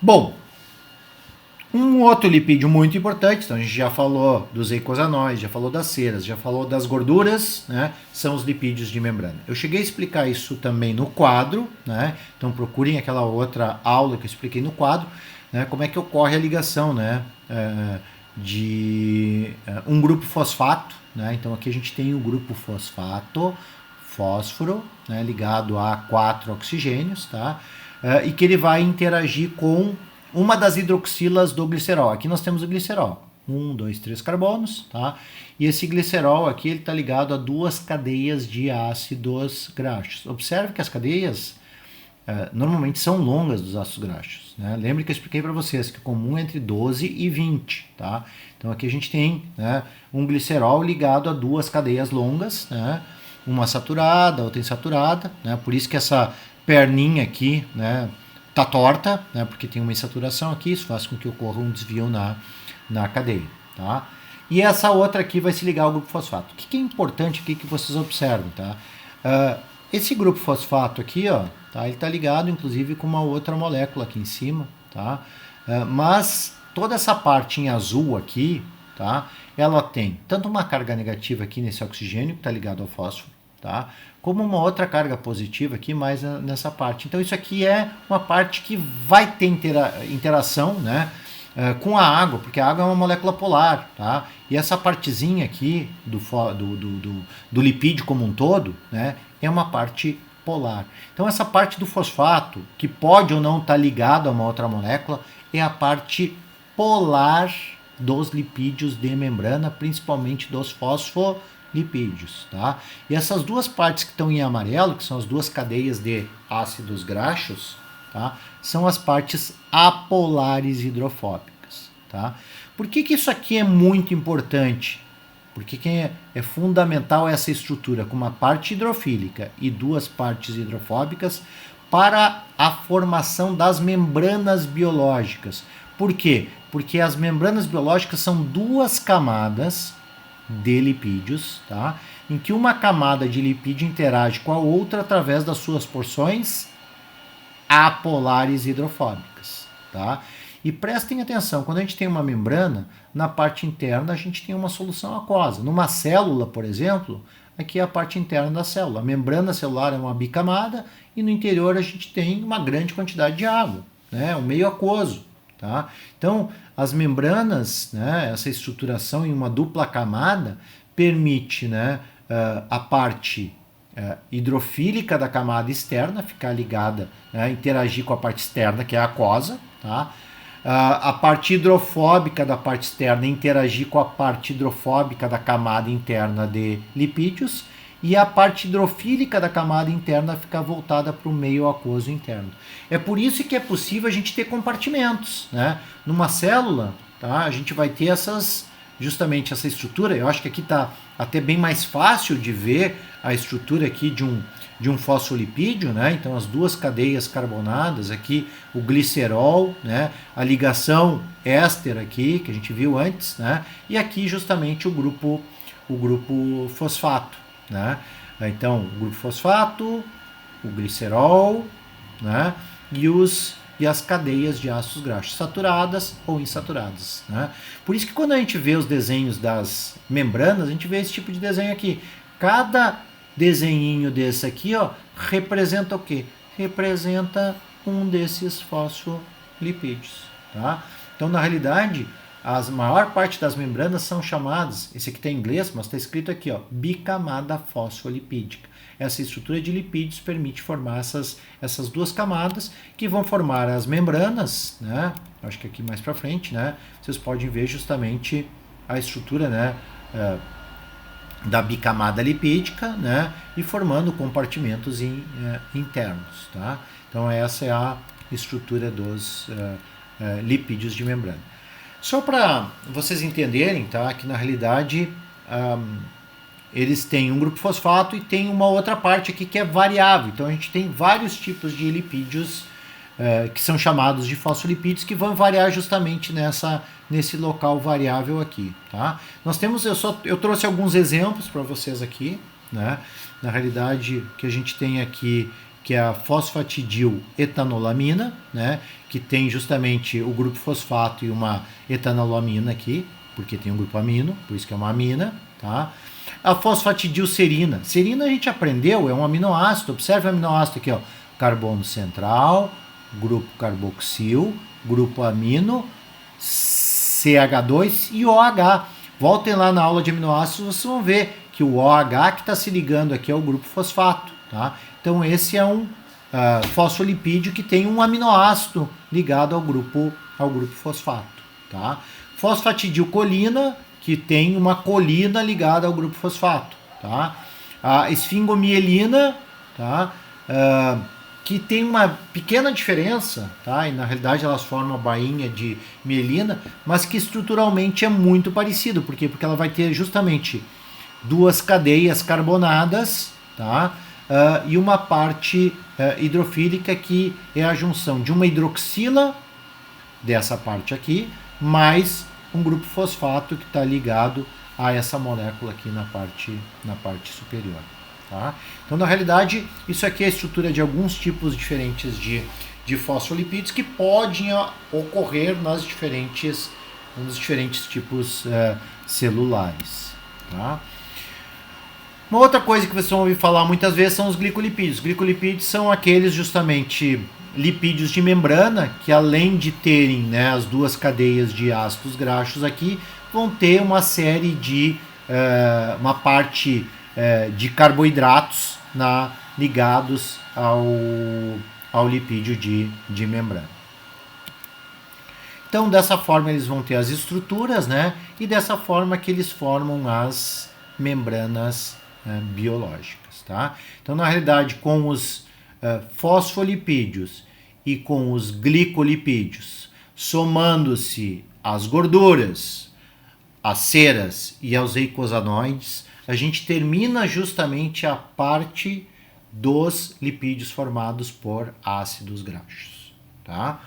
Bom, um outro lipídio muito importante, então a gente já falou dos eicosanóis, já falou das ceras, já falou das gorduras, né? São os lipídios de membrana. Eu cheguei a explicar isso também no quadro, né? Então procurem aquela outra aula que eu expliquei no quadro, né? Como é que ocorre a ligação, né? De um grupo fosfato, né? Então aqui a gente tem o grupo fosfato, fósforo, né? Ligado a 4 oxigênios, tá? E que ele vai interagir com uma das hidroxilas do glicerol. Aqui nós temos o glicerol. 1, 2, 3 carbonos, tá? E esse glicerol aqui ele está ligado a duas cadeias de ácidos graxos. Observe que as cadeias normalmente são longas dos ácidos graxos, né? Lembre que eu expliquei para vocês que o comum é entre 12 e 20, tá? Então aqui a gente tem, né, um glicerol ligado a duas cadeias longas, né? Uma saturada, outra insaturada, né? Por isso que essa perninha aqui, né, tá torta, né, porque tem uma insaturação aqui, isso faz com que ocorra um desvio na cadeia, tá? E essa outra aqui vai se ligar ao grupo fosfato. O que é importante aqui que vocês observem, tá? Esse grupo fosfato aqui, ó, tá, ele está ligado inclusive com uma outra molécula aqui em cima, tá? Mas toda essa parte em azul aqui, tá, ela tem tanto uma carga negativa aqui nesse oxigênio que está ligado ao fósforo, tá, como uma outra carga positiva aqui mais nessa parte. Então isso aqui é uma parte que vai ter interação, né, com a água, porque a água é uma molécula polar, tá? E essa partezinha aqui do lipídio como um todo, né, é uma parte polar. Então essa parte do fosfato, que pode ou não estar ligado a uma outra molécula, é a parte polar dos lipídios de membrana, principalmente dos fosfolipídios, tá? E essas duas partes que estão em amarelo, que são as duas cadeias de ácidos graxos, tá, são as partes apolares hidrofóbicas, tá? Por que isso aqui é muito importante? Porque é fundamental essa estrutura com uma parte hidrofílica e duas partes hidrofóbicas para a formação das membranas biológicas. Por quê? Porque as membranas biológicas são duas camadas de lipídios, tá? Em que uma camada de lipídio interage com a outra através das suas porções apolares hidrofóbicas, tá? E prestem atenção, quando a gente tem uma membrana, na parte interna a gente tem uma solução aquosa. Numa célula, por exemplo, aqui é a parte interna da célula. A membrana celular é uma bicamada e no interior a gente tem uma grande quantidade de água, né? Um meio aquoso, tá? Então, as membranas, né, essa estruturação em uma dupla camada permite, né, a parte hidrofílica da camada externa ficar ligada, né, interagir com a parte externa, que é a aquosa, tá? A parte hidrofóbica da parte externa interagir com a parte hidrofóbica da camada interna de lipídios e a parte hidrofílica da camada interna ficar voltada para o meio aquoso interno. É por isso que é possível a gente ter compartimentos, né? Numa célula, tá, a gente vai ter justamente essa estrutura. Eu acho que aqui está até bem mais fácil de ver a estrutura aqui de um fosfolipídio, né? Então as duas cadeias carbonadas aqui, o glicerol, né? A ligação éster aqui que a gente viu antes, né? E aqui justamente o grupo fosfato, né? Então o grupo fosfato, o glicerol, né? E as cadeias de ácidos graxos saturadas ou insaturadas, né? Por isso que quando a gente vê os desenhos das membranas, a gente vê esse tipo de desenho aqui. Cada desenhinho desse aqui, ó, representa o quê? Representa um desses fosfolipídios, tá? Então, na realidade, a maior parte das membranas são chamadas, esse aqui está em inglês, mas está escrito aqui, ó, bicamada fosfolipídica. Essa estrutura de lipídios permite formar essas duas camadas que vão formar as membranas, né? Acho que aqui mais para frente, né? Vocês podem ver justamente a estrutura, né? Da bicamada lipídica, né? E formando compartimentos internos, tá? Então essa é a estrutura dos lipídios de membrana. Só para vocês entenderem, tá? Que na realidade eles têm um grupo fosfato e tem uma outra parte aqui que é variável. Então a gente tem vários tipos de lipídios que são chamados de fosfolipídios que vão variar justamente nesse local variável aqui, tá? Nós temos, eu trouxe alguns exemplos para vocês aqui, né? Na realidade, o que a gente tem aqui que é a fosfatidil-etanolamina, né, que tem justamente o grupo fosfato e uma etanolamina aqui, porque tem um grupo amino, por isso que é uma amina, tá? A fosfatidilserina. Serina a gente aprendeu, é um aminoácido. Observe o aminoácido aqui, ó. Carbono central, grupo carboxil, grupo amino, CH2 e OH. Voltem lá na aula de aminoácidos, vocês vão ver que o OH que está se ligando aqui é o grupo fosfato, tá? Então esse é um fosfolipídio que tem um aminoácido ligado ao grupo fosfato, tá? Fosfatidilcolina, que tem uma colina ligada ao grupo fosfato, tá? A esfingomielina, tá? Que tem uma pequena diferença, tá? E na realidade elas formam uma bainha de mielina, mas que estruturalmente é muito parecido. Por quê? Porque ela vai ter justamente duas cadeias carbonadas, tá? E uma parte hidrofílica que é a junção de uma hidroxila, dessa parte aqui, mais um grupo fosfato que está ligado a essa molécula aqui na parte superior. Tá? Então, na realidade, isso aqui é a estrutura de alguns tipos diferentes de fosfolipídios que podem ocorrer nos diferentes tipos celulares. Tá? Uma outra coisa que vocês vão ouvir falar muitas vezes são os glicolipídios. Os glicolipídios são aqueles justamente lipídios de membrana que, além de terem, né, as duas cadeias de ácidos graxos aqui, vão ter uma série de uma parte de carboidratos ligados ao lipídio de membrana. Então, dessa forma, eles vão ter as estruturas, né? E dessa forma que eles formam as membranas biológicas, tá? Então, na realidade, com os fosfolipídios e com os glicolipídios, somando-se as gorduras, as ceras e aos eicosanoides, a gente termina justamente a parte dos lipídios formados por ácidos graxos, tá?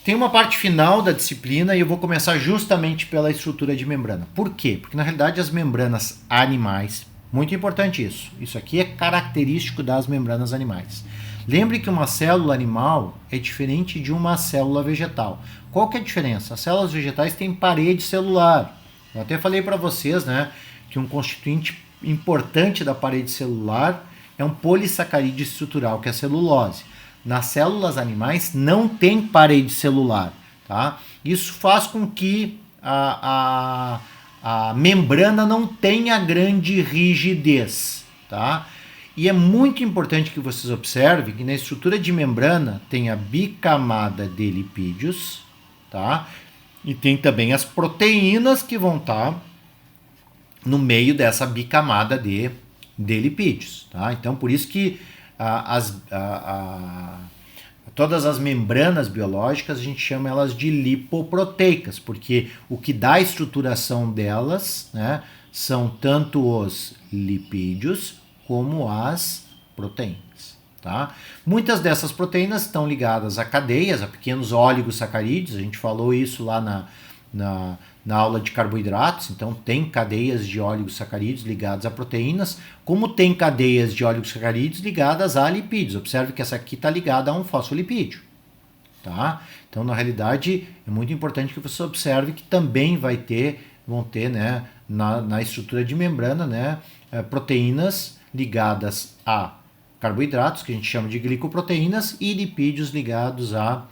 Tem uma parte final da disciplina e eu vou começar justamente pela estrutura de membrana. Por quê? Porque na realidade as membranas animais, muito importante isso aqui é característico das membranas animais. Lembre que uma célula animal é diferente de uma célula vegetal. Qual que é a diferença? As células vegetais têm parede celular. Eu até falei para vocês, né, que um constituinte importante da parede celular é um polissacarídeo estrutural, que é a celulose. Nas células animais não tem parede celular, tá? Isso faz com que a membrana não tenha grande rigidez, tá? E é muito importante que vocês observem que na estrutura de membrana tem a bicamada de lipídios, tá? E tem também as proteínas que vão estar no meio dessa bicamada de lipídios, tá? Então, por isso que todas as membranas biológicas a gente chama elas de lipoproteicas, porque o que dá a estruturação delas, né, são tanto os lipídios como as proteínas. Tá? Muitas dessas proteínas estão ligadas a cadeias, a pequenos oligosacarídeos, a gente falou isso lá na aula de carboidratos, então tem cadeias de oligosacarídeos ligadas a proteínas, como tem cadeias de oligosacarídeos ligadas a lipídios. Observe que essa aqui está ligada a um fosfolipídio. Tá? Então, na realidade, é muito importante que você observe que também vão ter, né, na estrutura de membrana, né, proteínas ligadas a carboidratos, que a gente chama de glicoproteínas, e lipídios ligados a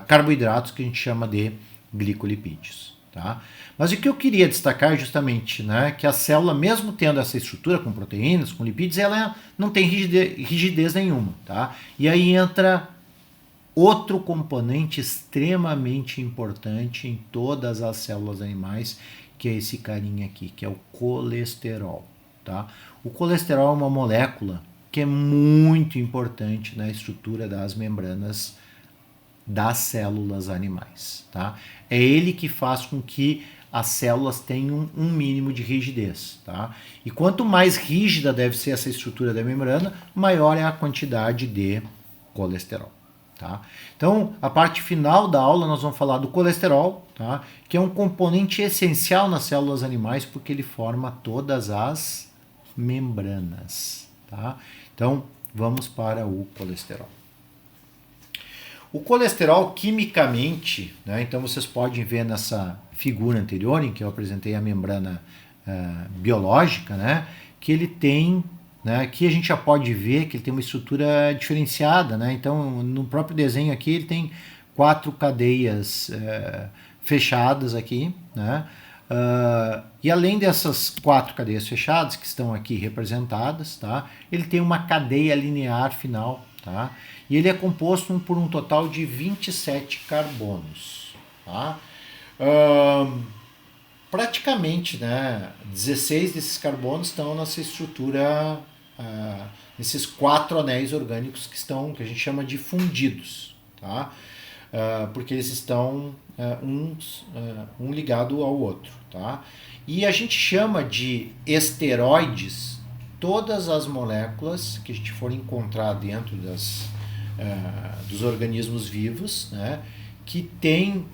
carboidratos, que a gente chama de glicolipídios. Tá? Mas o que eu queria destacar é justamente, né, que a célula, mesmo tendo essa estrutura com proteínas, com lipídios, ela não tem rigidez nenhuma. Tá? E aí entra outro componente extremamente importante em todas as células animais, que é esse carinha aqui, que é o colesterol. Tá? O colesterol é uma molécula que é muito importante na estrutura das membranas das células animais. Tá? É ele que faz com que as células tenham um mínimo de rigidez. Tá? E quanto mais rígida deve ser essa estrutura da membrana, maior é a quantidade de colesterol. Tá? Então, a parte final da aula nós vamos falar do colesterol, tá? Que é um componente essencial nas células animais porque ele forma todas as membranas. Tá? Então, vamos para o colesterol. O colesterol, quimicamente, né, então vocês podem ver nessa figura anterior, em que eu apresentei a membrana biológica, né, que ele tem, né, aqui a gente já pode ver que ele tem uma estrutura diferenciada, né, então no próprio desenho aqui ele tem 4 cadeias fechadas aqui, né, e além dessas 4 cadeias fechadas que estão aqui representadas, tá, ele tem uma cadeia linear final, tá, e ele é composto por um total de 27 carbonos, tá. Praticamente, né, 16 desses carbonos estão nessa estrutura, nesses 4 anéis orgânicos que a gente chama de fundidos, tá? Porque eles estão um ligado ao outro, tá? E a gente chama de esteroides todas as moléculas que a gente for encontrar dentro dos organismos vivos, né, que tem,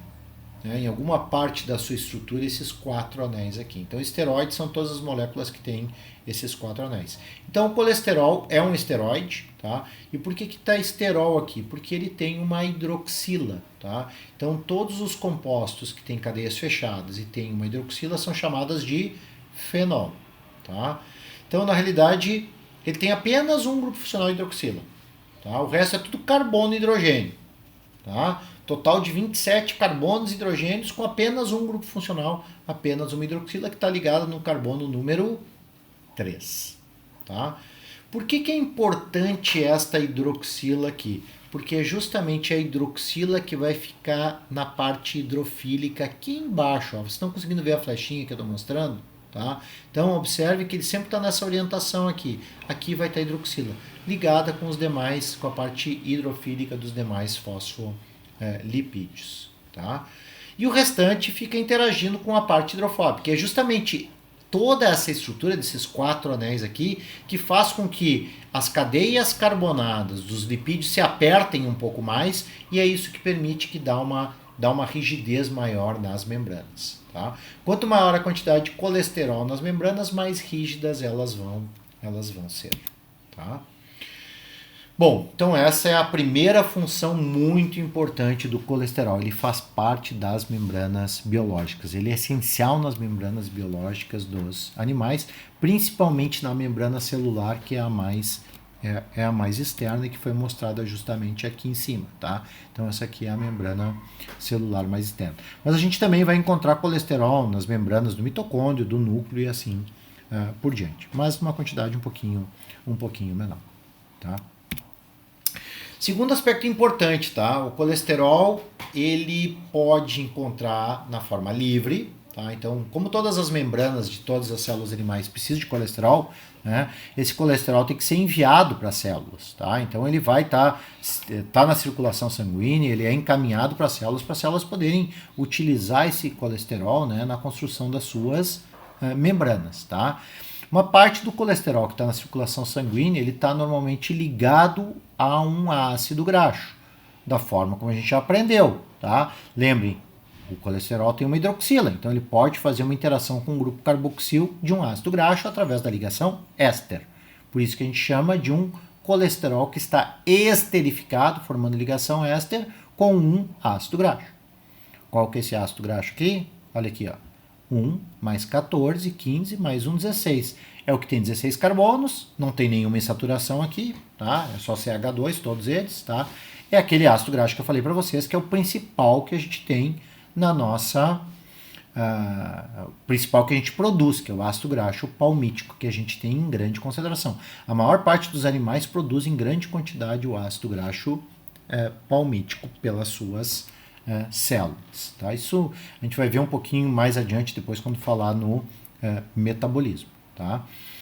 né, em alguma parte da sua estrutura esses 4 anéis aqui. Então, esteroides são todas as moléculas que têm esses 4 anéis. Então, o colesterol é um esteroide, tá? E por que está esterol aqui? Porque ele tem uma hidroxila, tá? Então, todos os compostos que têm cadeias fechadas e têm uma hidroxila são chamadas de fenol, tá? Então, na realidade, ele tem apenas um grupo funcional de hidroxila, tá? O resto é tudo carbono e hidrogênio, tá? Total de 27 carbonos e hidrogênios com apenas um grupo funcional, apenas uma hidroxila que está ligada no carbono número 3. Tá? Por que é importante esta hidroxila aqui? Porque é justamente a hidroxila que vai ficar na parte hidrofílica aqui embaixo. Ó. Vocês estão conseguindo ver a flechinha que eu estou mostrando? Tá? Então observe que ele sempre está nessa orientação aqui. Aqui vai estar a hidroxila, ligada com os demais, com a parte hidrofílica dos demais fosfolipídios, tá? E o restante fica interagindo com a parte hidrofóbica, que é justamente toda essa estrutura desses 4 anéis aqui que faz com que as cadeias carbonadas dos lipídios se apertem um pouco mais, e é isso que permite que dá uma rigidez maior nas membranas, tá? Quanto maior a quantidade de colesterol nas membranas, mais rígidas elas vão ser, tá? Bom, então essa é a primeira função muito importante do colesterol. Ele faz parte das membranas biológicas. Ele é essencial nas membranas biológicas dos animais, principalmente na membrana celular, que é a mais externa e que foi mostrada justamente aqui em cima, tá? Então essa aqui é a membrana celular mais externa. Mas a gente também vai encontrar colesterol nas membranas do mitocôndrio, do núcleo e assim por diante. Mas uma quantidade um pouquinho menor, tá? Segundo aspecto importante, tá? O colesterol, ele pode encontrar na forma livre, tá? Então, como todas as membranas de todas as células animais precisam de colesterol, né? Esse colesterol tem que ser enviado para as células, tá? Então, ele vai tá na circulação sanguínea, ele é encaminhado para as células poderem utilizar esse colesterol, né, na construção das suas membranas, tá? Uma parte do colesterol que está na circulação sanguínea, ele está normalmente ligado a um ácido graxo, da forma como a gente já aprendeu, tá? Lembrem, o colesterol tem uma hidroxila, então ele pode fazer uma interação com o grupo carboxil de um ácido graxo através da ligação éster. Por isso que a gente chama de um colesterol que está esterificado, formando ligação éster com um ácido graxo. Qual que é esse ácido graxo aqui? Olha aqui, ó. 1 mais 14, 15 mais 1, 16. É o que tem 16 carbonos, não tem nenhuma insaturação aqui, tá? É só CH2, todos eles, tá? É aquele ácido graxo que eu falei para vocês, que é o principal que a gente tem na nossa... o principal que a gente produz, que é o ácido graxo palmítico, que a gente tem em grande concentração. A maior parte dos animais produz em grande quantidade o ácido graxo palmítico pelas suas células, tá? Isso a gente vai ver um pouquinho mais adiante depois quando falar no metabolismo, tá?